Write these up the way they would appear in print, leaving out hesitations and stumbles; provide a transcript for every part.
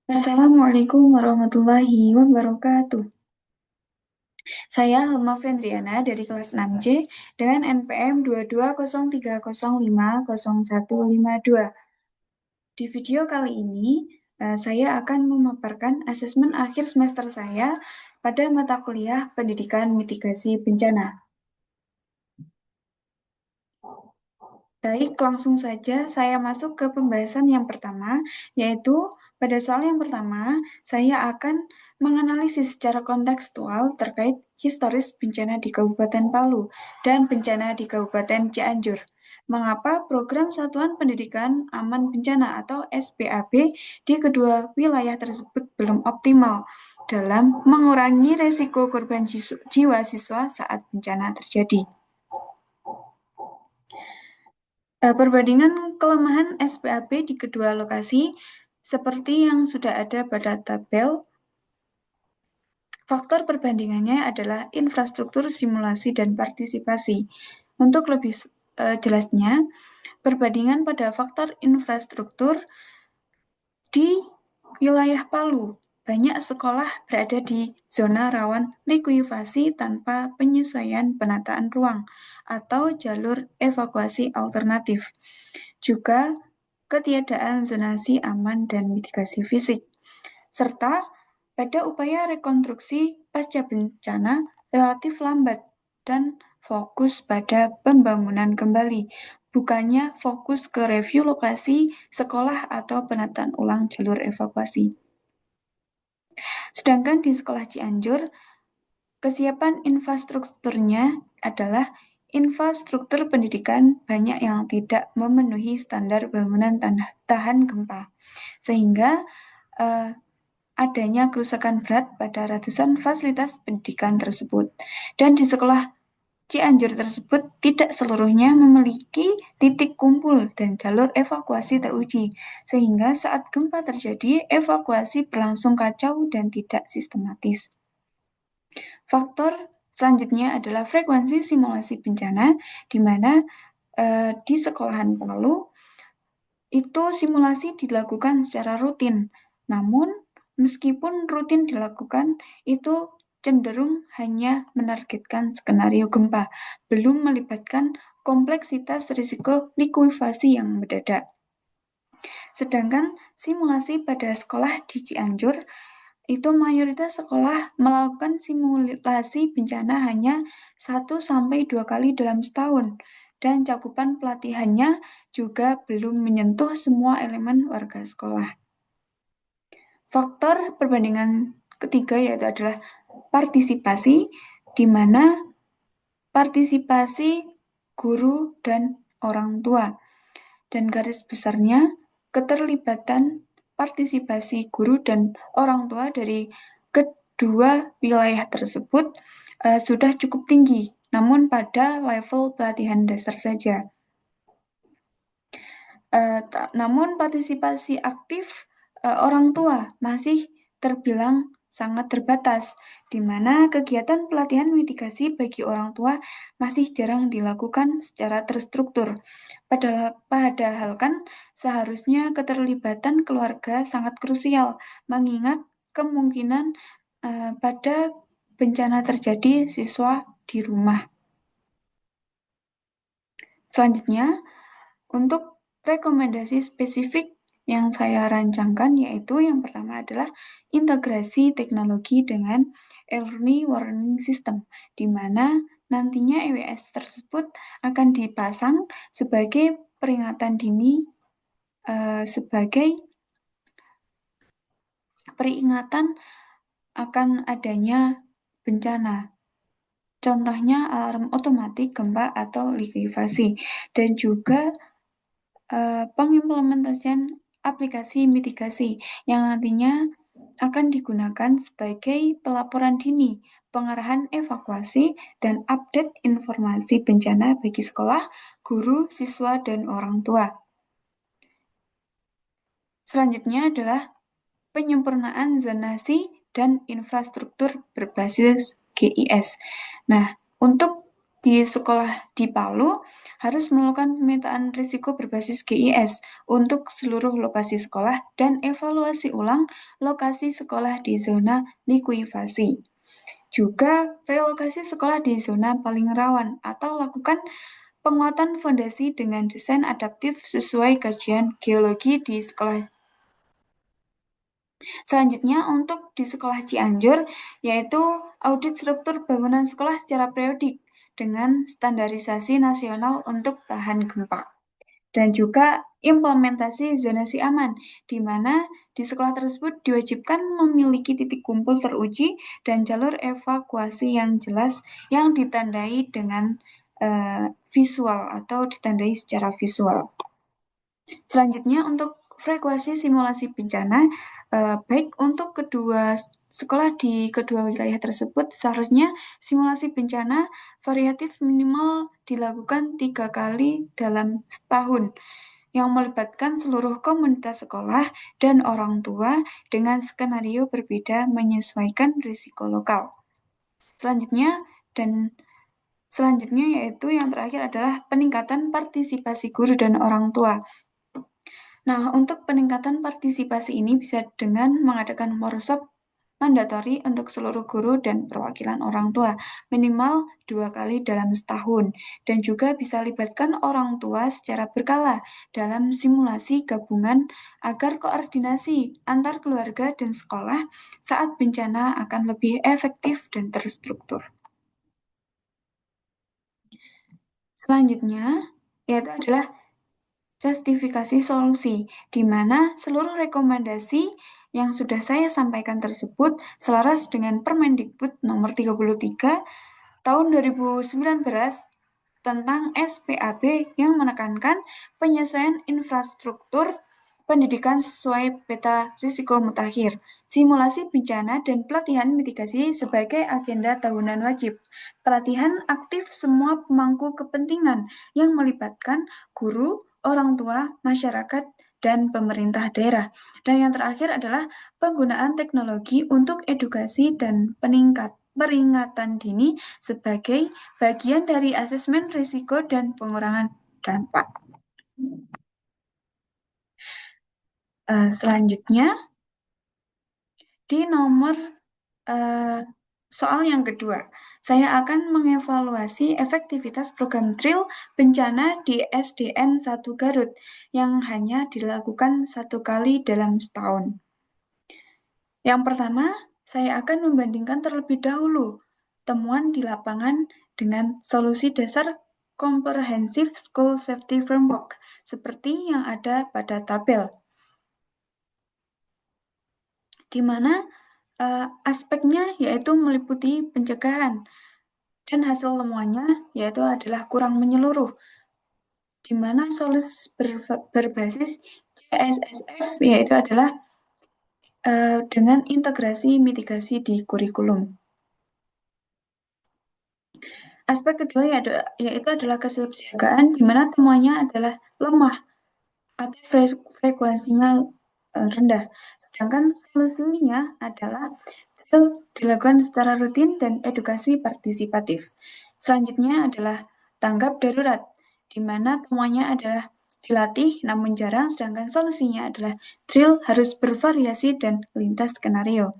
Assalamualaikum warahmatullahi wabarakatuh. Saya Halma Fendriana dari kelas 6C dengan NPM 2203050152. Di video kali ini, saya akan memaparkan asesmen akhir semester saya pada mata kuliah Pendidikan Mitigasi Bencana. Baik, langsung saja saya masuk ke pembahasan yang pertama, yaitu pada soal yang pertama, saya akan menganalisis secara kontekstual terkait historis bencana di Kabupaten Palu dan bencana di Kabupaten Cianjur. Mengapa program Satuan Pendidikan Aman Bencana atau SPAB di kedua wilayah tersebut belum optimal dalam mengurangi resiko korban jiwa siswa saat bencana terjadi. Perbandingan kelemahan SPAB di kedua lokasi seperti yang sudah ada pada tabel, faktor perbandingannya adalah infrastruktur, simulasi, dan partisipasi. Untuk lebih jelasnya, perbandingan pada faktor infrastruktur di wilayah Palu, banyak sekolah berada di zona rawan likuifasi tanpa penyesuaian penataan ruang atau jalur evakuasi alternatif. Juga ketiadaan zonasi aman dan mitigasi fisik, serta pada upaya rekonstruksi pasca bencana relatif lambat dan fokus pada pembangunan kembali, bukannya fokus ke review lokasi sekolah atau penataan ulang jalur evakuasi. Sedangkan di sekolah Cianjur, kesiapan infrastrukturnya adalah infrastruktur pendidikan banyak yang tidak memenuhi standar bangunan tahan gempa, sehingga eh, adanya kerusakan berat pada ratusan fasilitas pendidikan tersebut. Dan di sekolah Cianjur tersebut tidak seluruhnya memiliki titik kumpul dan jalur evakuasi teruji, sehingga saat gempa terjadi, evakuasi berlangsung kacau dan tidak sistematis. Faktor selanjutnya adalah frekuensi simulasi bencana, di mana di sekolahan Palu itu simulasi dilakukan secara rutin. Namun, meskipun rutin dilakukan, itu cenderung hanya menargetkan skenario gempa, belum melibatkan kompleksitas risiko likuifasi yang mendadak. Sedangkan simulasi pada sekolah di Cianjur itu mayoritas sekolah melakukan simulasi bencana hanya 1 sampai 2 kali dalam setahun, dan cakupan pelatihannya juga belum menyentuh semua elemen warga sekolah. Faktor perbandingan ketiga yaitu adalah partisipasi, di mana partisipasi guru dan orang tua. Dan garis besarnya, keterlibatan partisipasi guru dan orang tua dari kedua wilayah tersebut sudah cukup tinggi, namun pada level pelatihan dasar saja. Namun partisipasi aktif orang tua masih terbilang sangat terbatas, di mana kegiatan pelatihan mitigasi bagi orang tua masih jarang dilakukan secara terstruktur. Padahal kan seharusnya keterlibatan keluarga sangat krusial, mengingat kemungkinan pada bencana terjadi siswa di rumah. Selanjutnya, untuk rekomendasi spesifik yang saya rancangkan yaitu yang pertama adalah integrasi teknologi dengan early warning system, di mana nantinya EWS tersebut akan dipasang sebagai peringatan dini, sebagai peringatan akan adanya bencana. Contohnya alarm otomatis gempa atau likuifasi, dan juga pengimplementasian aplikasi mitigasi yang nantinya akan digunakan sebagai pelaporan dini, pengarahan evakuasi, dan update informasi bencana bagi sekolah, guru, siswa, dan orang tua. Selanjutnya adalah penyempurnaan zonasi dan infrastruktur berbasis GIS. Nah, untuk di sekolah di Palu harus melakukan pemetaan risiko berbasis GIS untuk seluruh lokasi sekolah dan evaluasi ulang lokasi sekolah di zona likuifasi. Juga relokasi sekolah di zona paling rawan atau lakukan penguatan fondasi dengan desain adaptif sesuai kajian geologi di sekolah. Selanjutnya untuk di sekolah Cianjur, yaitu audit struktur bangunan sekolah secara periodik dengan standarisasi nasional untuk tahan gempa. Dan juga implementasi zonasi aman, di mana di sekolah tersebut diwajibkan memiliki titik kumpul teruji dan jalur evakuasi yang jelas yang ditandai dengan visual atau ditandai secara visual. Selanjutnya untuk frekuensi simulasi bencana, baik untuk kedua sekolah di kedua wilayah tersebut, seharusnya simulasi bencana variatif minimal dilakukan 3 kali dalam setahun, yang melibatkan seluruh komunitas sekolah dan orang tua dengan skenario berbeda menyesuaikan risiko lokal. Selanjutnya yaitu yang terakhir adalah peningkatan partisipasi guru dan orang tua. Nah, untuk peningkatan partisipasi ini bisa dengan mengadakan workshop mandatori untuk seluruh guru dan perwakilan orang tua, minimal 2 kali dalam setahun. Dan juga bisa libatkan orang tua secara berkala dalam simulasi gabungan agar koordinasi antar keluarga dan sekolah saat bencana akan lebih efektif dan terstruktur. Selanjutnya, yaitu adalah justifikasi solusi, di mana seluruh rekomendasi yang sudah saya sampaikan tersebut selaras dengan Permendikbud nomor 33 tahun 2019 tentang SPAB yang menekankan penyesuaian infrastruktur pendidikan sesuai peta risiko mutakhir, simulasi bencana dan pelatihan mitigasi sebagai agenda tahunan wajib. Pelatihan aktif semua pemangku kepentingan yang melibatkan guru, orang tua, masyarakat, dan pemerintah daerah. Dan yang terakhir adalah penggunaan teknologi untuk edukasi dan peringatan dini sebagai bagian dari asesmen risiko dan pengurangan dampak. Selanjutnya, di nomor soal yang kedua, saya akan mengevaluasi efektivitas program drill bencana di SDN 1 Garut yang hanya dilakukan 1 kali dalam setahun. Yang pertama, saya akan membandingkan terlebih dahulu temuan di lapangan dengan solusi dasar Comprehensive School Safety Framework seperti yang ada pada tabel, di mana aspeknya yaitu meliputi pencegahan dan hasil temuannya yaitu adalah kurang menyeluruh, di mana solusi berbasis CSSF yaitu adalah dengan integrasi mitigasi di kurikulum. Aspek kedua yaitu adalah kesiapsiagaan, di mana temuannya adalah lemah atau frekuensinya rendah, sedangkan solusinya adalah dilakukan secara rutin dan edukasi partisipatif. Selanjutnya adalah tanggap darurat, di mana temuannya adalah dilatih namun jarang, sedangkan solusinya adalah drill harus bervariasi dan lintas skenario.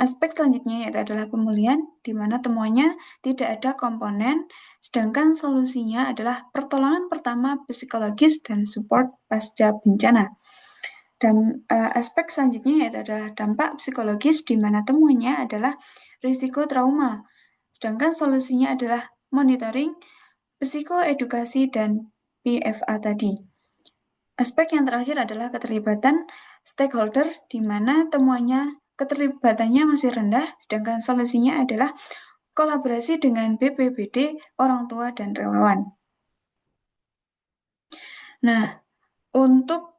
Aspek selanjutnya yaitu adalah pemulihan, di mana temuannya tidak ada komponen, sedangkan solusinya adalah pertolongan pertama psikologis dan support pasca bencana. Dan aspek selanjutnya yaitu adalah dampak psikologis, di mana temuannya adalah risiko trauma, sedangkan solusinya adalah monitoring, psikoedukasi, dan PFA tadi. Aspek yang terakhir adalah keterlibatan stakeholder, di mana temuannya keterlibatannya masih rendah, sedangkan solusinya adalah kolaborasi dengan BPBD, orang tua, dan relawan. Nah, untuk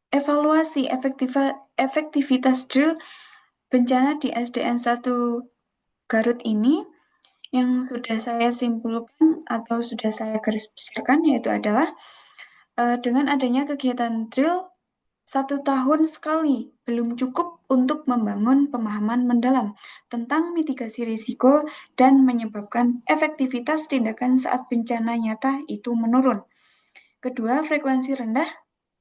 evaluasi efektivitas drill bencana di SDN 1 Garut ini, yang sudah saya simpulkan atau sudah saya garis besarkan yaitu adalah dengan adanya kegiatan drill 1 tahun sekali belum cukup untuk membangun pemahaman mendalam tentang mitigasi risiko dan menyebabkan efektivitas tindakan saat bencana nyata itu menurun. Kedua, frekuensi rendah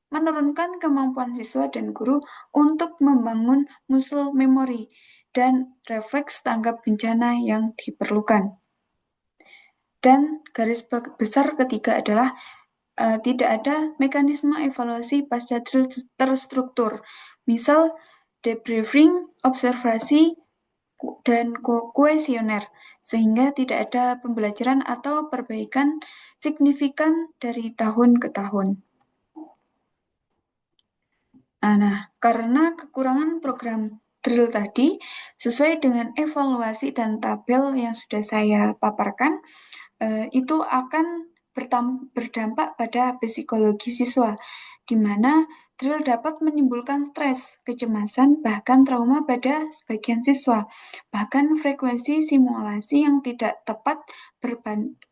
menurunkan kemampuan siswa dan guru untuk membangun muscle memory dan refleks tanggap bencana yang diperlukan. Dan garis besar ketiga adalah tidak ada mekanisme evaluasi pasca drill terstruktur. Misal, debriefing, observasi, dan kuesioner, sehingga tidak ada pembelajaran atau perbaikan signifikan dari tahun ke tahun. Nah, karena kekurangan program drill tadi, sesuai dengan evaluasi dan tabel yang sudah saya paparkan, itu akan berdampak pada psikologi siswa, di mana drill dapat menimbulkan stres, kecemasan, bahkan trauma pada sebagian siswa. Bahkan frekuensi simulasi yang tidak tepat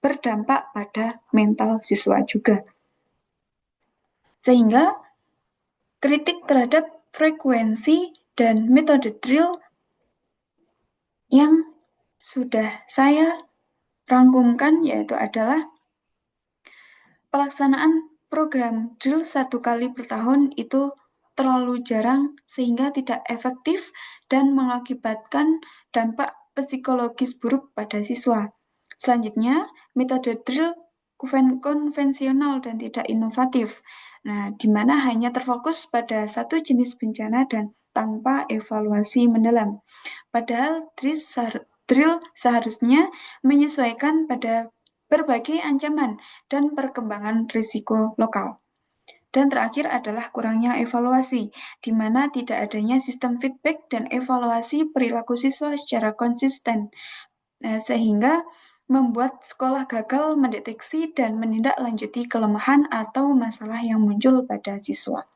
berdampak pada mental siswa juga. Sehingga kritik terhadap frekuensi dan metode drill yang sudah saya rangkumkan yaitu adalah pelaksanaan program drill 1 kali per tahun itu terlalu jarang sehingga tidak efektif dan mengakibatkan dampak psikologis buruk pada siswa. Selanjutnya, metode drill konvensional dan tidak inovatif. Nah, di mana hanya terfokus pada satu jenis bencana dan tanpa evaluasi mendalam. Padahal drill seharusnya menyesuaikan pada berbagai ancaman dan perkembangan risiko lokal. Dan terakhir adalah kurangnya evaluasi, di mana tidak adanya sistem feedback dan evaluasi perilaku siswa secara konsisten, sehingga membuat sekolah gagal mendeteksi dan menindaklanjuti kelemahan atau masalah yang muncul pada siswa.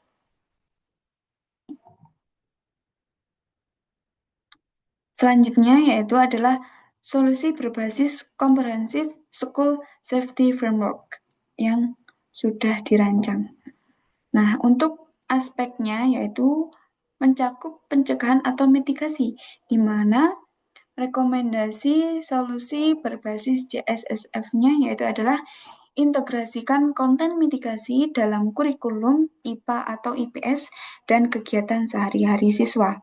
Selanjutnya yaitu adalah solusi berbasis Comprehensive School Safety Framework yang sudah dirancang. Nah, untuk aspeknya yaitu mencakup pencegahan atau mitigasi, di mana rekomendasi solusi berbasis JSSF-nya yaitu adalah integrasikan konten mitigasi dalam kurikulum IPA atau IPS dan kegiatan sehari-hari siswa.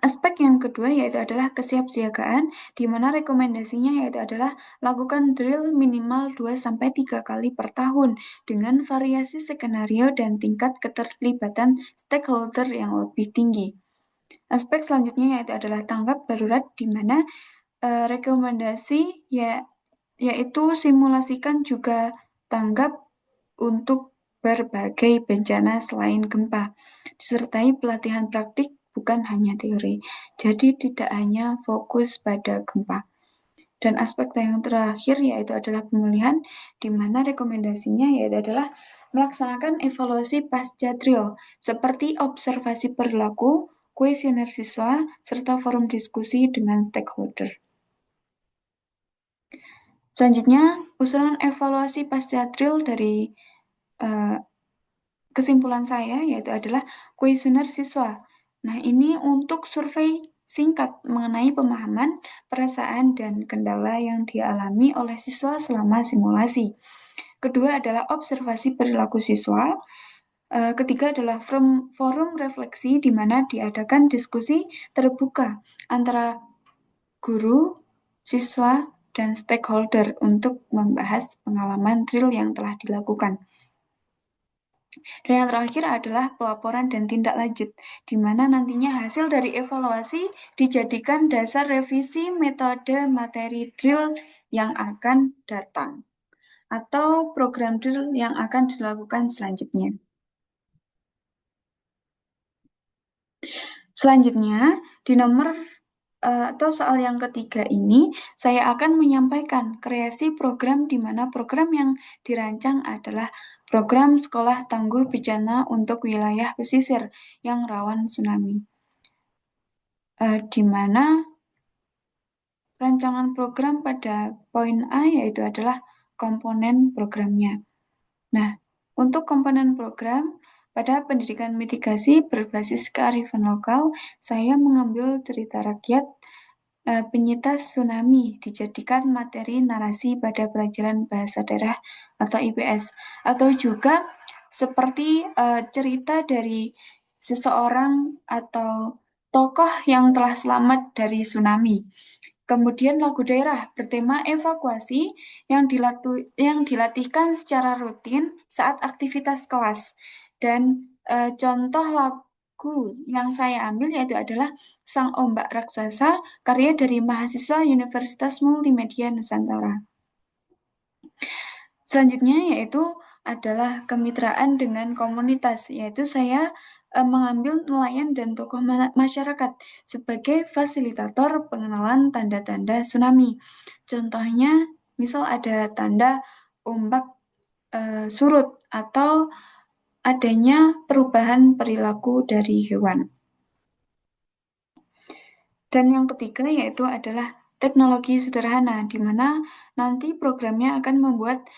Aspek yang kedua yaitu adalah kesiapsiagaan, di mana rekomendasinya yaitu adalah lakukan drill minimal 2-3 kali per tahun dengan variasi skenario dan tingkat keterlibatan stakeholder yang lebih tinggi. Aspek selanjutnya yaitu adalah tanggap darurat, di mana rekomendasi yaitu simulasikan juga tanggap untuk berbagai bencana selain gempa, disertai pelatihan praktik bukan hanya teori. Jadi tidak hanya fokus pada gempa. Dan aspek yang terakhir yaitu adalah pemulihan, di mana rekomendasinya yaitu adalah melaksanakan evaluasi pasca drill, seperti observasi perilaku, kuesioner siswa, serta forum diskusi dengan stakeholder. Selanjutnya, usulan evaluasi pasca drill dari kesimpulan saya yaitu adalah kuesioner siswa. Nah, ini untuk survei singkat mengenai pemahaman, perasaan, dan kendala yang dialami oleh siswa selama simulasi. Kedua adalah observasi perilaku siswa. Ketiga adalah forum refleksi di mana diadakan diskusi terbuka antara guru, siswa, dan stakeholder untuk membahas pengalaman drill yang telah dilakukan. Dan yang terakhir adalah pelaporan dan tindak lanjut, di mana nantinya hasil dari evaluasi dijadikan dasar revisi metode materi drill yang akan datang, atau program drill yang akan dilakukan selanjutnya. Selanjutnya, di nomor atau soal yang ketiga ini, saya akan menyampaikan kreasi program di mana program yang dirancang adalah program sekolah tangguh bencana untuk wilayah pesisir yang rawan tsunami. Di mana rancangan program pada poin A yaitu adalah komponen programnya. Nah, untuk komponen program, Pada pendidikan mitigasi berbasis kearifan lokal, saya mengambil cerita rakyat penyintas tsunami dijadikan materi narasi pada pelajaran bahasa daerah atau IPS, atau juga seperti cerita dari seseorang atau tokoh yang telah selamat dari tsunami. Kemudian lagu daerah bertema evakuasi yang dilatihkan secara rutin saat aktivitas kelas. Dan contoh lagu yang saya ambil yaitu adalah Sang Ombak Raksasa, karya dari mahasiswa Universitas Multimedia Nusantara. Selanjutnya yaitu adalah kemitraan dengan komunitas, yaitu saya mengambil nelayan dan tokoh masyarakat sebagai fasilitator pengenalan tanda-tanda tsunami. Contohnya, misal ada tanda ombak surut atau adanya perubahan perilaku dari hewan. Dan yang ketiga yaitu adalah teknologi sederhana, di mana nanti programnya akan membuat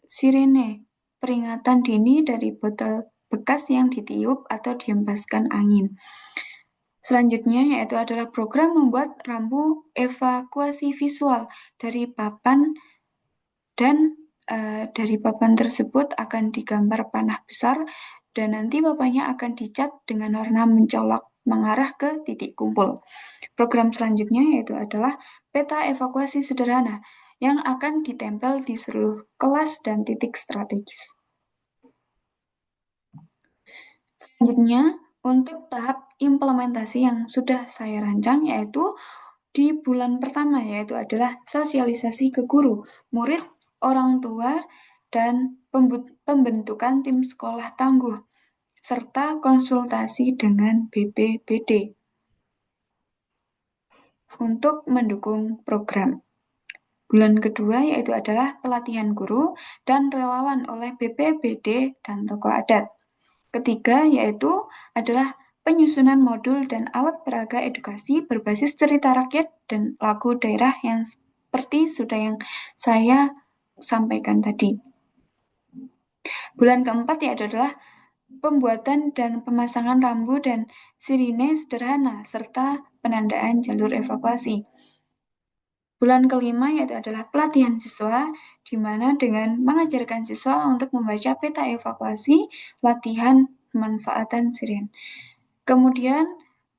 sirene peringatan dini dari botol bekas yang ditiup atau dihempaskan angin. Selanjutnya yaitu adalah program membuat rambu evakuasi visual dari papan dan dari papan tersebut akan digambar panah besar dan nanti papannya akan dicat dengan warna mencolok mengarah ke titik kumpul. Program selanjutnya yaitu adalah peta evakuasi sederhana yang akan ditempel di seluruh kelas dan titik strategis. Selanjutnya, untuk tahap implementasi yang sudah saya rancang yaitu di bulan pertama yaitu adalah sosialisasi ke guru, murid, orang tua, dan pembentukan tim sekolah tangguh, serta konsultasi dengan BPBD untuk mendukung program. Bulan kedua yaitu adalah pelatihan guru dan relawan oleh BPBD dan tokoh adat. Ketiga yaitu adalah penyusunan modul dan alat peraga edukasi berbasis cerita rakyat dan lagu daerah yang seperti sudah yang saya sampaikan tadi. Bulan keempat yaitu adalah pembuatan dan pemasangan rambu dan sirine sederhana serta penandaan jalur evakuasi. Bulan kelima yaitu adalah pelatihan siswa, di mana dengan mengajarkan siswa untuk membaca peta evakuasi, latihan pemanfaatan siren. Kemudian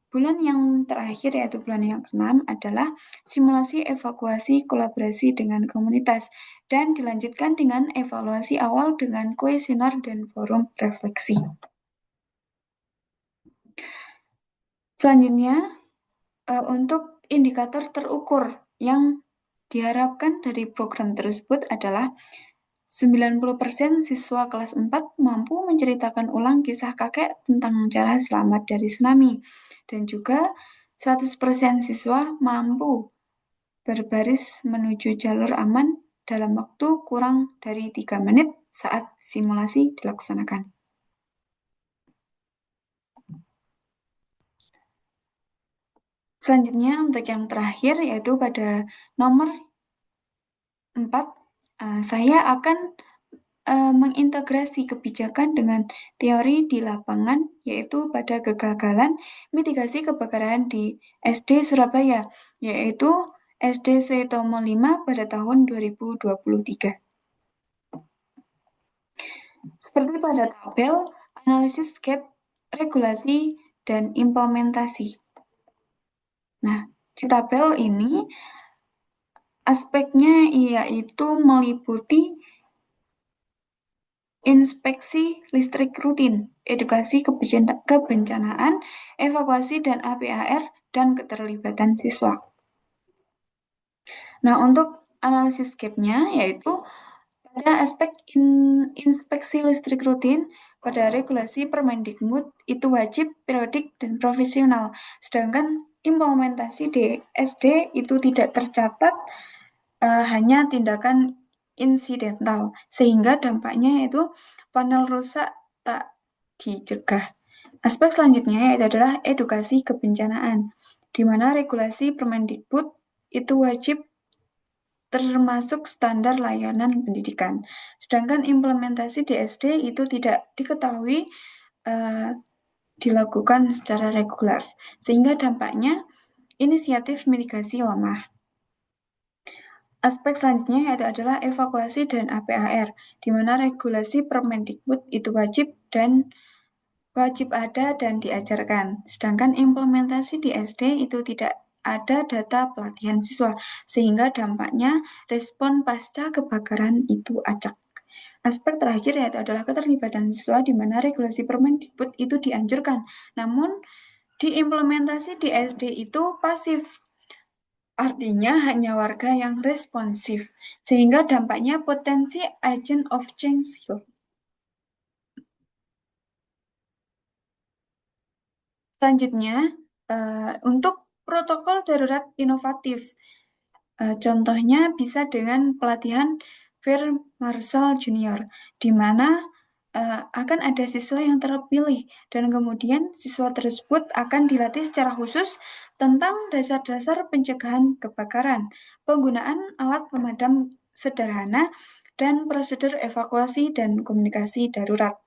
bulan yang terakhir yaitu bulan yang keenam adalah simulasi evakuasi kolaborasi dengan komunitas dan dilanjutkan dengan evaluasi awal dengan kuesioner dan forum refleksi. Selanjutnya, untuk indikator terukur yang diharapkan dari program tersebut adalah 90% siswa kelas 4 mampu menceritakan ulang kisah kakek tentang cara selamat dari tsunami. Dan juga 100% siswa mampu berbaris menuju jalur aman dalam waktu kurang dari 3 menit saat simulasi dilaksanakan. Selanjutnya untuk yang terakhir yaitu pada nomor 4, saya akan mengintegrasi kebijakan dengan teori di lapangan, yaitu pada kegagalan mitigasi kebakaran di SD Surabaya, yaitu SD Suitomo 5 pada tahun 2023. Seperti pada tabel, analisis gap, regulasi, dan implementasi. Nah, di tabel ini aspeknya yaitu meliputi inspeksi listrik rutin, edukasi kebencanaan, evakuasi dan APAR, dan keterlibatan siswa. Nah, untuk analisis gap-nya yaitu pada aspek inspeksi listrik rutin, pada regulasi Permendikbud itu wajib, periodik, dan profesional. Sedangkan implementasi di SD itu tidak tercatat, hanya tindakan insidental, sehingga dampaknya yaitu panel rusak tak dicegah. Aspek selanjutnya yaitu adalah edukasi kebencanaan, di mana regulasi Permendikbud itu wajib termasuk standar layanan pendidikan. Sedangkan implementasi di SD itu tidak diketahui dilakukan secara reguler, sehingga dampaknya inisiatif mitigasi lemah. Aspek selanjutnya yaitu adalah evakuasi dan APAR, di mana regulasi Permendikbud itu wajib ada dan diajarkan. Sedangkan implementasi di SD itu tidak ada data pelatihan siswa, sehingga dampaknya respon pasca kebakaran itu acak. Aspek terakhir yaitu adalah keterlibatan siswa di mana regulasi Permendikbud itu dianjurkan, namun diimplementasi di SD itu pasif. Artinya hanya warga yang responsif, sehingga dampaknya potensi agent of change hill. Selanjutnya, untuk protokol darurat inovatif, contohnya bisa dengan pelatihan Fair Marshal Junior, di mana akan ada siswa yang terpilih dan kemudian siswa tersebut akan dilatih secara khusus tentang dasar-dasar pencegahan kebakaran, penggunaan alat pemadam sederhana, dan prosedur evakuasi dan komunikasi darurat.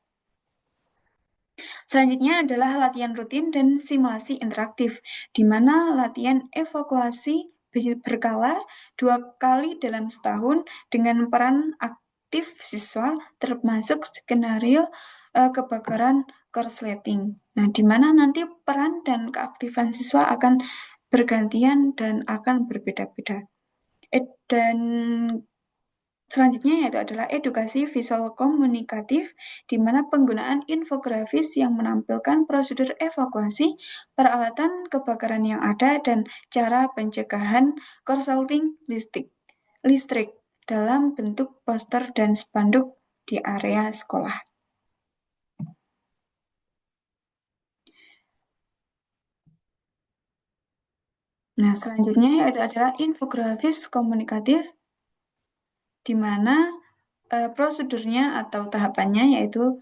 Selanjutnya adalah latihan rutin dan simulasi interaktif, di mana latihan evakuasi berkala 2 kali dalam setahun dengan peran aktif siswa termasuk skenario kebakaran korsleting. Nah, di mana nanti peran dan keaktifan siswa akan bergantian dan akan berbeda-beda. Dan selanjutnya yaitu adalah edukasi visual komunikatif, di mana penggunaan infografis yang menampilkan prosedur evakuasi, peralatan kebakaran yang ada, dan cara pencegahan korsleting listrik dalam bentuk poster dan spanduk di area sekolah. Nah, selanjutnya yaitu adalah infografis komunikatif, di mana prosedurnya atau tahapannya yaitu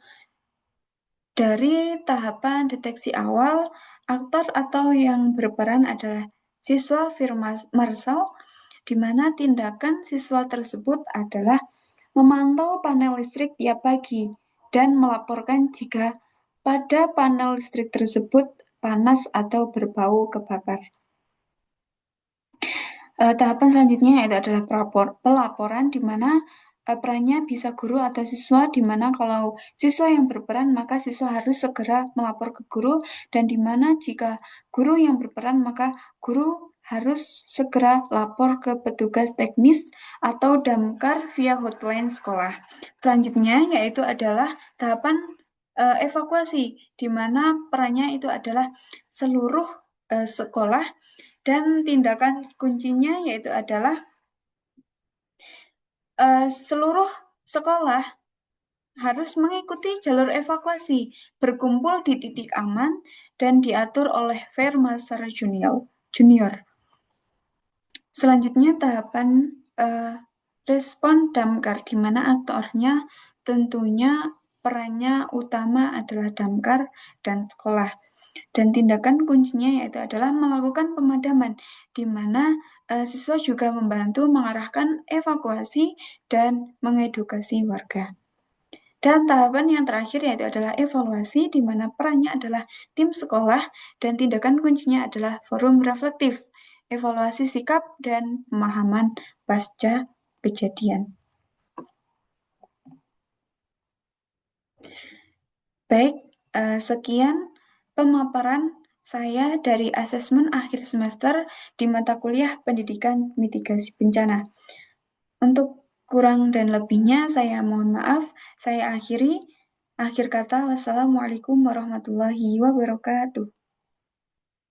dari tahapan deteksi awal, aktor atau yang berperan adalah siswa Firman Marshall, di mana tindakan siswa tersebut adalah memantau panel listrik tiap pagi dan melaporkan jika pada panel listrik tersebut panas atau berbau kebakar. Tahapan selanjutnya yaitu adalah pelaporan, di mana perannya bisa guru atau siswa, di mana kalau siswa yang berperan maka siswa harus segera melapor ke guru, dan di mana jika guru yang berperan maka guru harus segera lapor ke petugas teknis atau damkar via hotline sekolah. Selanjutnya yaitu adalah tahapan evakuasi, di mana perannya itu adalah seluruh sekolah, dan tindakan kuncinya yaitu adalah seluruh sekolah harus mengikuti jalur evakuasi, berkumpul di titik aman, dan diatur oleh Fair Master Junior. Selanjutnya tahapan respon damkar, di mana aktornya tentunya perannya utama adalah damkar dan sekolah. Dan tindakan kuncinya yaitu adalah melakukan pemadaman, di mana siswa juga membantu mengarahkan evakuasi dan mengedukasi warga. Dan tahapan yang terakhir yaitu adalah evaluasi, di mana perannya adalah tim sekolah dan tindakan kuncinya adalah forum reflektif, evaluasi sikap dan pemahaman pasca kejadian. Baik, sekian pemaparan saya dari asesmen akhir semester di mata kuliah Pendidikan Mitigasi Bencana. Untuk kurang dan lebihnya saya mohon maaf. Saya akhiri. Akhir kata, wassalamualaikum warahmatullahi wabarakatuh.